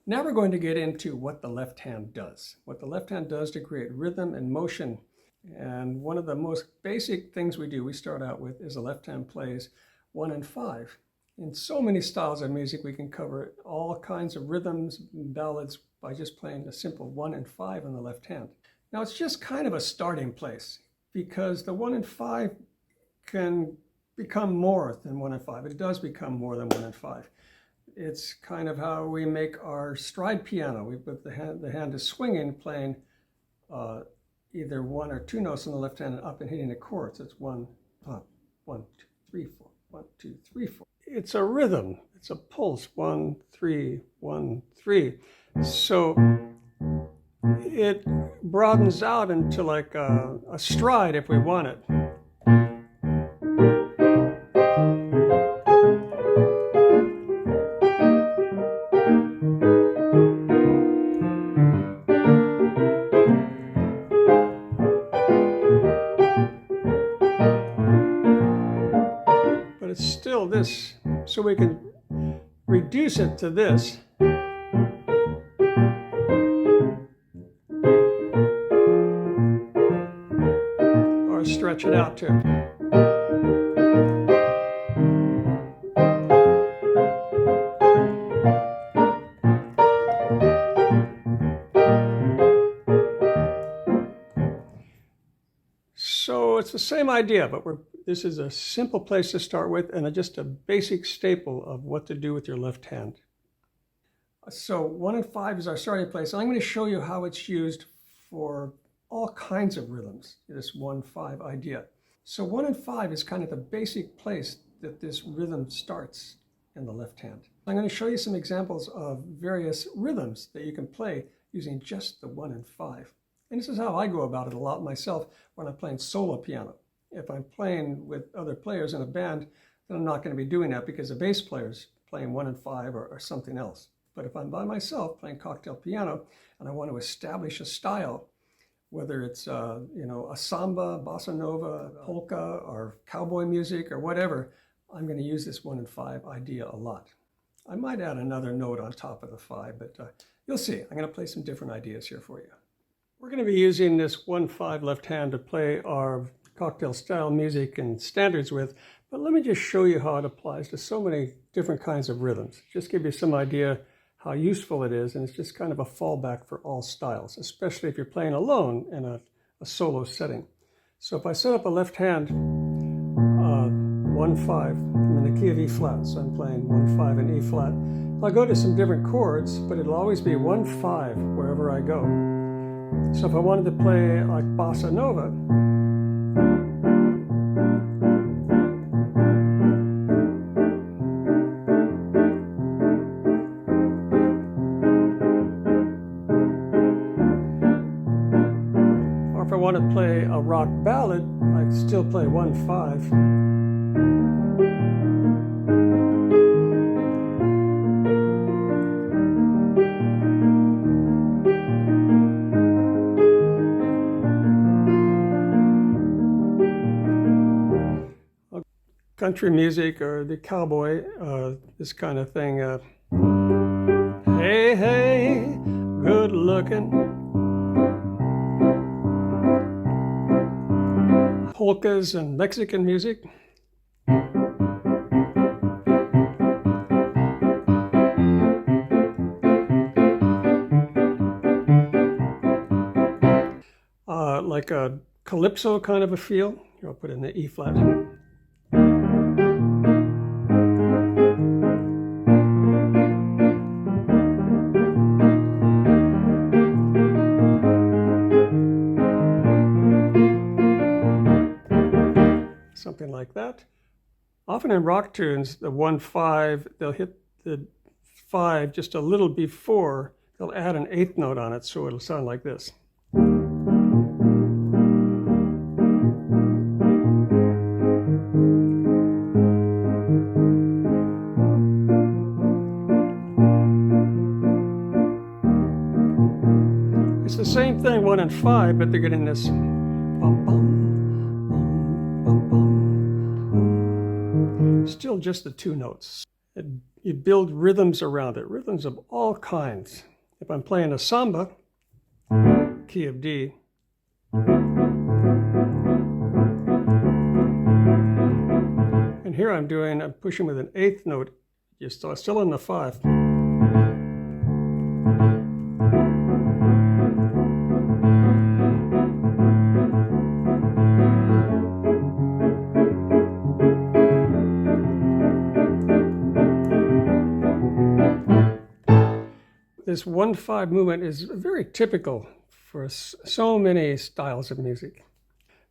Now we're going to get into what the left hand does. What the left hand does to create rhythm and motion. And one of the most basic things we do, we start out with, is the left hand plays 1 and 5. In so many styles of music, we can cover all kinds of rhythms and ballads by just playing a simple 1 and 5 on the left hand. Now it's just kind of a starting place because the 1 and 5 can become more than 1 and 5. It does become more than 1 and 5. It's kind of how we make our stride piano. We put the hand is swinging, playing either 1 or 2 notes on the left hand and up and hitting the chords. It's 1, up, 1, 2, 3, 4, 1, 2, 3, 4. It's a rhythm. It's a pulse. 1, 3, 1, 3. So it broadens out into like a stride if we want it. But it's still this, so we can reduce it to this. Or stretch it out too. So it's the same idea, but this is a simple place to start with and just a basic staple of what to do with your left hand. So 1 and 5 is our starting place. And I'm going to show you how it's used for all kinds of rhythms, this 1-5 idea. So 1 and 5 is kind of the basic place that this rhythm starts in the left hand. I'm going to show you some examples of various rhythms that you can play using just the 1 and 5. And this is how I go about it a lot myself when I'm playing solo piano. If I'm playing with other players in a band, then I'm not going to be doing that because the bass player's playing 1 and 5 or something else. But if I'm by myself playing cocktail piano and I want to establish a style, whether it's a samba, bossa nova, polka, or cowboy music or whatever, I'm going to use this 1 and 5 idea a lot. I might add another note on top of the 5, but you'll see. I'm going to play some different ideas here for you. We're going to be using this 1-5 left hand to play our cocktail style music and standards with, but let me just show you how it applies to so many different kinds of rhythms. Just give you some idea how useful it is, and it's just kind of a fallback for all styles, especially if you're playing alone in a solo setting. So if I set up a left hand 1-5, I'm in the key of E flat, so I'm playing 1-5 in E flat. I'll go to some different chords, but it'll always be 1-5 wherever I go. So if I wanted to play like bossa nova, or if I want to play a rock ballad, I still play 1-5. Country music or the cowboy, this kind of thing. Hey, hey, good looking. Polkas and Mexican music. Like a calypso kind of a feel. Here, I'll put it in the E flat. Something like that. Often in rock tunes, the 1-5, they'll hit the 5 just a little before. They'll add an 8th note on it, so it'll sound like this. It's the same thing, 1 and 5, but they're getting this bum, bum, bum, bum, bum. Still just the 2 notes. you build rhythms around it, rhythms of all kinds. If I'm playing a samba, key of D, and here I'm pushing with an eighth note, you're still in the 5. This 1-5 movement is very typical for so many styles of music.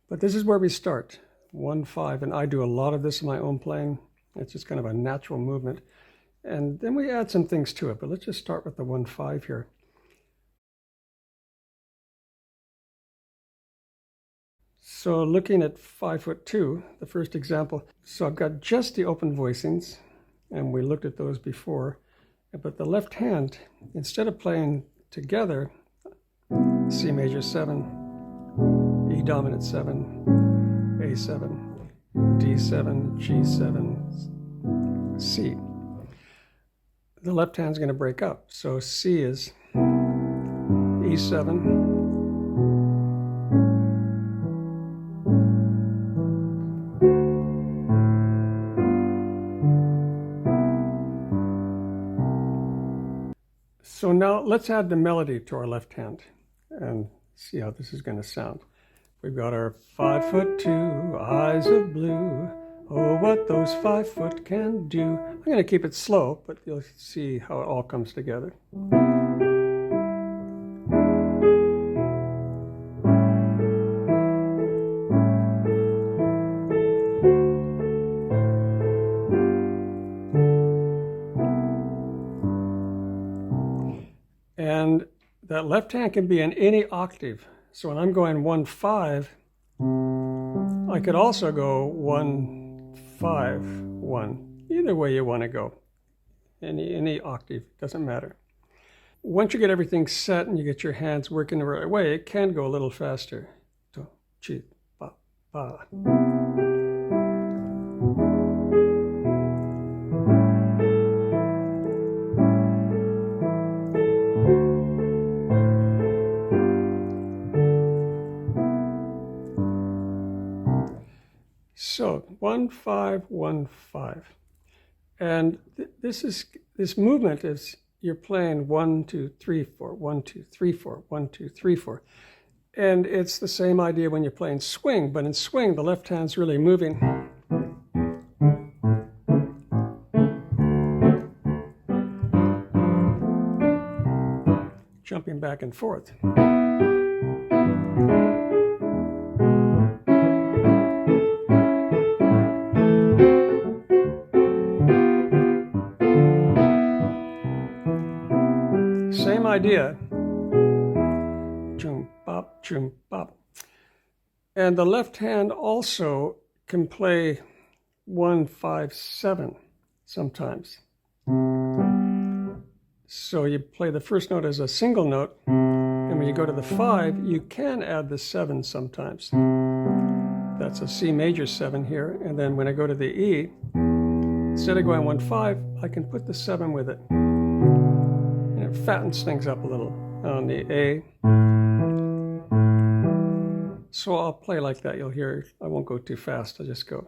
But this is where we start, 1-5, and I do a lot of this in my own playing. It's just kind of a natural movement. And then we add some things to it, but let's just start with the 1-5 here. So looking at 5/2, the first example, so I've got just the open voicings, and we looked at those before. But the left hand, instead of playing together, C major 7, E dominant 7, A7, D7, G7, C. The left hand's going to break up. So C is E7, so now let's add the melody to our left hand and see how this is going to sound. We've got our 5'2", eyes of blue. Oh, what those 5 foot can do. I'm going to keep it slow, but you'll see how it all comes together. And that left hand can be in any octave. So when I'm going 1-5, I could also go 1-5-1. Either way you want to go. Any octave, doesn't matter. Once you get everything set and you get your hands working the right way, it can go a little faster. Do, chi, ba, ba. So 1-5-1-5, and this movement is you're playing 1-2-3-4, 1-2-3-4, 1-2-3-4, and it's the same idea when you're playing swing. But in swing, the left hand's really moving. Jumping back and forth. Same idea. Chum, bop, chum, bop. And the left hand also can play 1-5-7 sometimes. So you play the first note as a single note, and when you go to the 5, you can add the 7 sometimes. That's a C major 7 here, and then when I go to the E, instead of going 1-5, I can put the 7 with it. And it fattens things up a little on the A. So I'll play like that. You'll hear, I won't go too fast, I'll just go.